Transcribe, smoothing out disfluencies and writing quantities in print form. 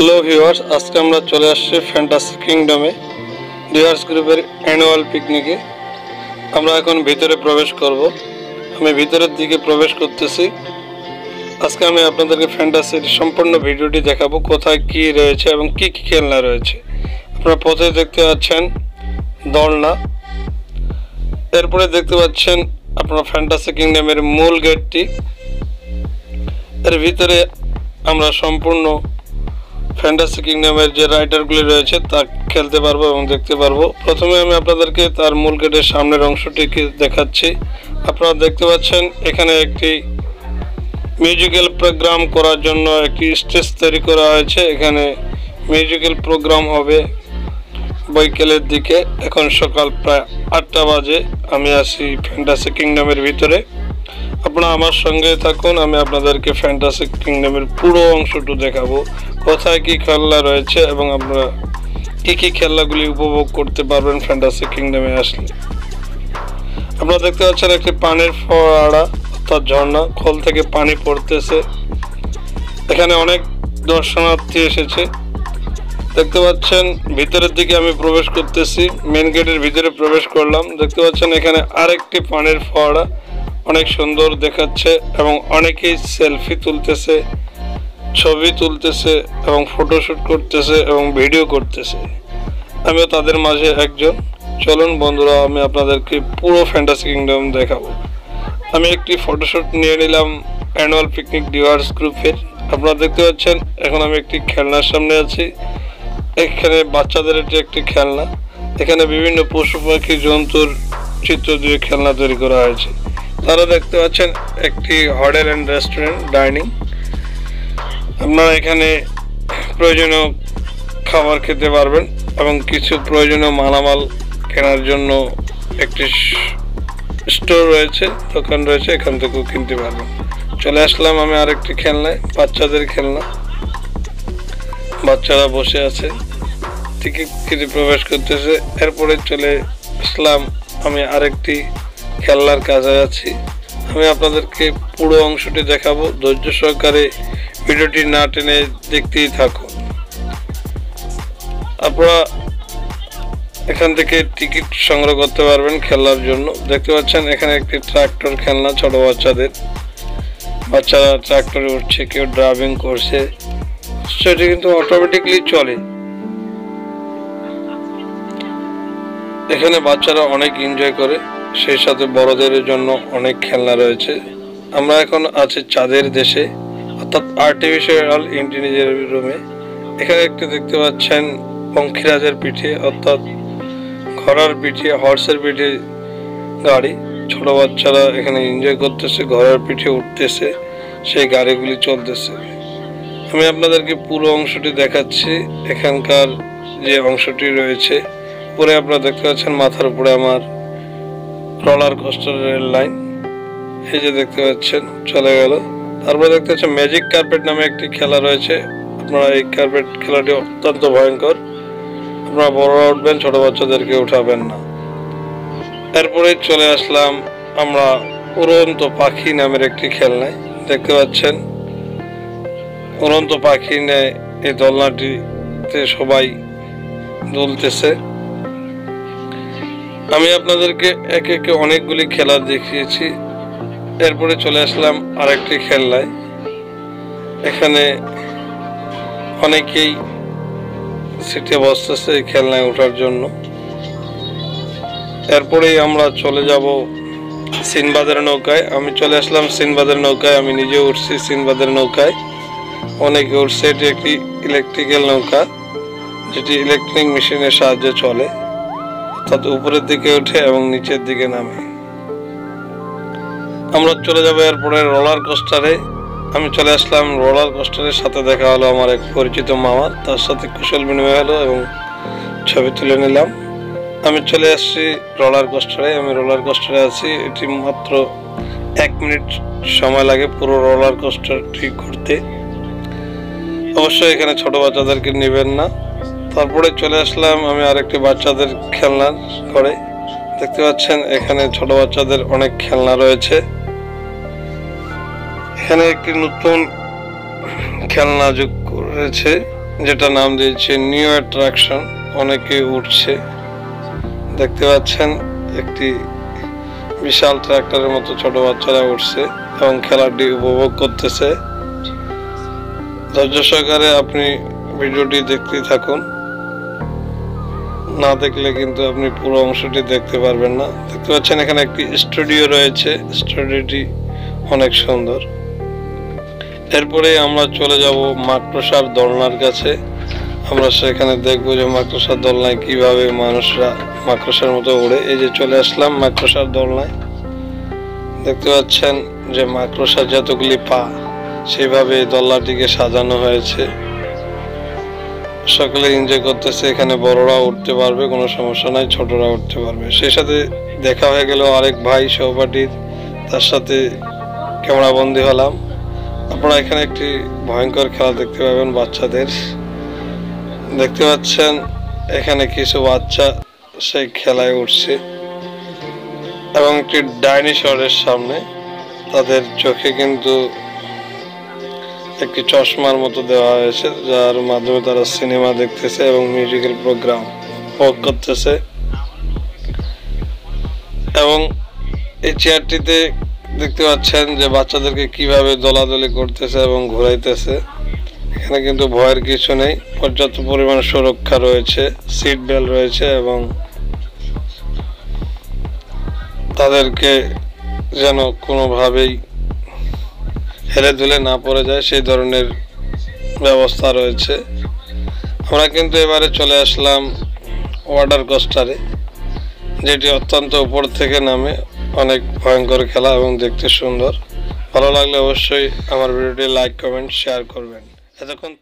Hello viewers, আজকে আমরা চলে আসছি ফ্যান্টাসি কিংডমে ডিয়ার্স গ্রুপের অ্যানুয়াল পিকনিকে। আমরা এখন ভিতরে প্রবেশ করব। আমি ভিতরের দিকে প্রবেশ করতেছি। আজকে আমি আপনাদেরকে ফ্যান্টাসির সম্পূর্ণ ভিডিওটি দেখাবো, কোথায় কি রয়েছে এবং কি কি খেলনা রয়েছে। আপনারা পথে দেখতে পাচ্ছেন দোলনা, এরপরে দেখতে পাচ্ছেন আপনারা ফ্যান্টাসি কিংডমের মূল গেটটি। এর ভিতরে আমরা সম্পূর্ণ ফ্যান্টাসি কিংডমের যে রাইডারগুলি রয়েছে তা খেলতে পারবো এবং দেখতে পারবো। প্রথমে আমি আপনাদেরকে তার মূল গেটের সামনের অংশটিকে দেখাচ্ছি। আপনারা দেখতে পাচ্ছেন এখানে একটি মিউজিক্যাল প্রোগ্রাম করার জন্য একটি স্টেজ তৈরি করা হয়েছে। এখানে মিউজিক্যাল প্রোগ্রাম হবে বৈকালের দিকে। এখন সকাল প্রায় 8টা বাজে। আমি আছি ফ্যান্টাসি কিংডমের ভিতরে। আপনারা আমার সঙ্গে থাকুন, আমি আপনাদেরকে ফ্যান্টাসি কিংডমের পুরো অংশটুকু দেখাবো, কোথায় কি খেলনা রয়েছে এবং আপনারা কি কি খেলনাগুলি উপভোগ করতে পারবেন ফ্যান্টাসি কিংডমে আসলে। আপনারা দেখতে পাচ্ছেন একটি পানির ফোয়ারা অর্থাৎ ঝর্ণা, খোল থেকে পানি পড়তেছে। এখানে অনেক দর্শনার্থী এসেছে। দেখতে পাচ্ছেন ভিতরের দিকে আমি প্রবেশ করতেছি, মেন গেটের ভিতরে প্রবেশ করলাম। দেখতে পাচ্ছেন এখানে আরেকটি পানির ফোয়ারা, অনেক সুন্দর দেখাচ্ছে এবং অনেকেই সেলফি তুলতেছে, ছবি তুলতেছে এবং ফটোশ্যুট করতেছে এবং ভিডিও করতেছে। আমিও তাদের মাঝে একজন। চলুন বন্ধুরা, আমি আপনাদেরকে পুরো ফ্যান্টাসি কিংডম দেখাবো। আমি একটি ফটোশ্যুট নিয়ে নিলাম অ্যানুয়াল পিকনিক ডিয়ার্স গ্রুপের। আপনারা দেখতে পাচ্ছেন এখন আমি একটি খেলনার সামনে আছি। এখানে বাচ্চাদের এটি একটি খেলনা। এখানে বিভিন্ন পশু পাখি জন্তুর চিত্র দিয়ে খেলনা তৈরি করা হয়েছে। তারা দেখতে পাচ্ছেন একটি হোটেল অ্যান্ড রেস্টুরেন্ট ডাইনিং। আপনারা এখানে প্রয়োজনীয় খাবার খেতে পারবেন এবং কিছু প্রয়োজনীয় মালামাল কেনার জন্য একটি স্টোর রয়েছে, দোকান রয়েছে, এখান থেকেও কিনতে পারবেন। চলে আসলাম আমি আরেকটি খেলনায়, বাচ্চাদের খেলনা। বাচ্চারা বসে আছে, টিকিট কেটে প্রবেশ করতেছে। এরপরে চলে আসলাম আমি আরেকটি খেলনার কাছে আছি। আমি আপনাদেরকে পুরো অংশটি দেখাবো, ধৈর্য সহকারে ভিডিওটি না টেনে দেখতেই থাকুন। আপনারা এখান থেকে টিকিট সংগ্রহ করতে পারবেন খেলার জন্য। দেখতে পাচ্ছেন এখানে একটি ট্রাক্টর খেলনা, ছোট বাচ্চাদের। বাচ্চারা ট্রাক্টরে উঠছে, কেউ ড্রাইভিং করছে। সেটি কিন্তু অটোমেটিকলি চলে। এখানে বাচ্চারা অনেক এনজয় করে, সেই সাথে বড়দের জন্য অনেক খেলনা রয়েছে। আমরা এখন আছি চাঁদের দেশে অর্থাৎ আর্টিফিশিয়াল ইন্টেলিজেন্স রুমে। এখানে একটি দেখতে পাচ্ছেন পঙ্খিরাজের পিঠে অর্থাৎ ঘোড়ার পিঠে, হর্সের পিঠে গাড়ি। ছোট বাচ্চারা এখানে এনজয় করতেছে, ঘোড়ার পিঠে উঠতেছে, সেই গাড়িগুলি চলতেছে। আমি আপনাদেরকে পুরো অংশটি দেখাচ্ছি। এখানকার যে অংশটি রয়েছে উপরে আপনারা দেখতে পাচ্ছেন, মাথার উপরে আমার রোলার কোস্টার রেল লাইন, এই যে দেখতে পাচ্ছেন চলে গেল। তারপরে দেখতে পাচ্ছেন ম্যাজিক কার্পেট নামে একটি খেলা রয়েছে। আপনারা এই কার্পেট খেলাটি অত্যন্ত ভয়ঙ্কর, আপনারা বড়রা উঠবেন, ছোট বাচ্চাদেরকে উঠাবেন না। এরপরে চলে আসলাম আমরা উড়ন্ত পাখি নামের একটি খেলনায়। দেখতে পাচ্ছেন উড়ন্ত পাখি নিয়ে এই দোলনাটিতে সবাই দুলতেছে। আমি আপনাদেরকে একে একে অনেকগুলি খেলা দেখিয়েছি। এরপরে চলে আসলাম আরেকটি খেলনায়। এখানে অনেকেই সিটে বসতেছে এই খেলনায় ওঠার জন্য। এরপরেই আমরা চলে যাব সিনবাদের নৌকায়। আমি চলে আসলাম সিনবাদের নৌকায়, আমি নিজে উঠছি সিনবাদের নৌকায়। অনেকে উঠছে। এটি একটি ইলেকট্রিক্যাল নৌকা, যেটি ইলেকট্রিক মেশিনের সাহায্যে চলে, অর্থাৎ উপরের দিকে ওঠে এবং নিচের দিকে নামে। আমরা চলে যাবো এরপরে রোলার কোস্টারে। আমি চলে আসলাম রোলার কোস্টারের সাথে দেখা হলো আমার এক পরিচিত মামার, তার সাথে কুশল বিনিময় হলো এবং ছবি তুলে নিলাম। আমি চলে আসছি রোলার কোস্টারে। আমি রোলার কোস্টারে আছি। এটি মাত্র 1 মিনিট সময় লাগে পুরো রোলার কোস্টারটি ঘুরতে। অবশ্যই এখানে ছোট বাচ্চাদেরকে নেবেন না। তারপরে চলে আসলাম আমি আরেকটি বাচ্চাদের খেলনার ঘরে। দেখতে পাচ্ছেন এখানে ছোট বাচ্চাদের অনেক খেলনা রয়েছে। এখানে একটি নতুন খেলনা যোগ করেছে, যেটা নাম দিয়েছে নিউ অ্যাট্রাকশন, অনেকে উঠছে। দেখতে পাচ্ছেন একটি বিশাল ট্রাক্টরের মতো ছোট বাচ্চারা উঠছে এবং খেলাটি উপভোগ করতেছে। ধৈর্য সহকারে আপনি ভিডিওটি দেখতে থাকুন, না দেখলে কিন্তু আপনি পুরো অংশটি দেখতে পারবেন না। দেখতে পাচ্ছেন এখানে একটি স্টুডিও রয়েছে, স্টুডিওটি অনেক সুন্দর। এরপরে আমরা চলে যাব মাকড়সার দোলনার কাছে। আমরা সেখানে দেখবো যে মাকড়সার দোলনায় কিভাবে মানুষরা মাকড়সার মতো ওড়ে। এই যে চলে আসলাম মাকড়সার দোলনায়। দেখতে পাচ্ছেন যে মাকড়সার যতগুলি পা সেইভাবে দোলনাটিকে সাজানো হয়েছে। সকলে এনজয় করতেছে, এখানে বড়রা উঠতে পারবে, কোনো সমস্যা নাই, ছোটরা উঠতে পারবে। সেই সাথে দেখা হয়ে গেল আরেক ভাই সহপাঠীর, তার সাথে ক্যামেরা বন্দি হলাম। আপনারা এখানে একটি ভয়ঙ্কর খেলা দেখতে পাবেন বাচ্চাদের। দেখতে পাচ্ছেন এখানে কিছু বাচ্চা সেই খেলায় উঠছে এবং একটি ডাইনোসরের সামনে তাদের চোখে কিন্তু একটি চশমার মতো দেওয়া হয়েছে, যার মাধ্যমে তারা সিনেমা দেখতেছে এবং মিউজিক্যাল প্রোগ্রাম উপভোগ করতেছে। এবং এই চেয়ারটিতে দেখতে পাচ্ছেন যে বাচ্চাদেরকে কিভাবে দোলাদলি করতেছে এবং ঘোরাইতেছে। এখানে কিন্তু ভয়ের কিছু নেই, পর্যাপ্ত পরিমাণ সুরক্ষা রয়েছে, সিট বেল্ট রয়েছে এবং তাদেরকে যেন কোনোভাবেই হেলে দুলে না পড়ে যায় সেই ধরনের ব্যবস্থা রয়েছে। আমরা কিন্তু এবারে চলে আসলাম ওয়াটার কোস্টারে, যেটি অত্যন্ত উপর থেকে নামে, অনেক ভয়ঙ্কর খেলা এবং দেখতে সুন্দর। ভালো লাগলে অবশ্যই আমার ভিডিওটি লাইক, কমেন্ট, শেয়ার করবেন। এতক্ষণ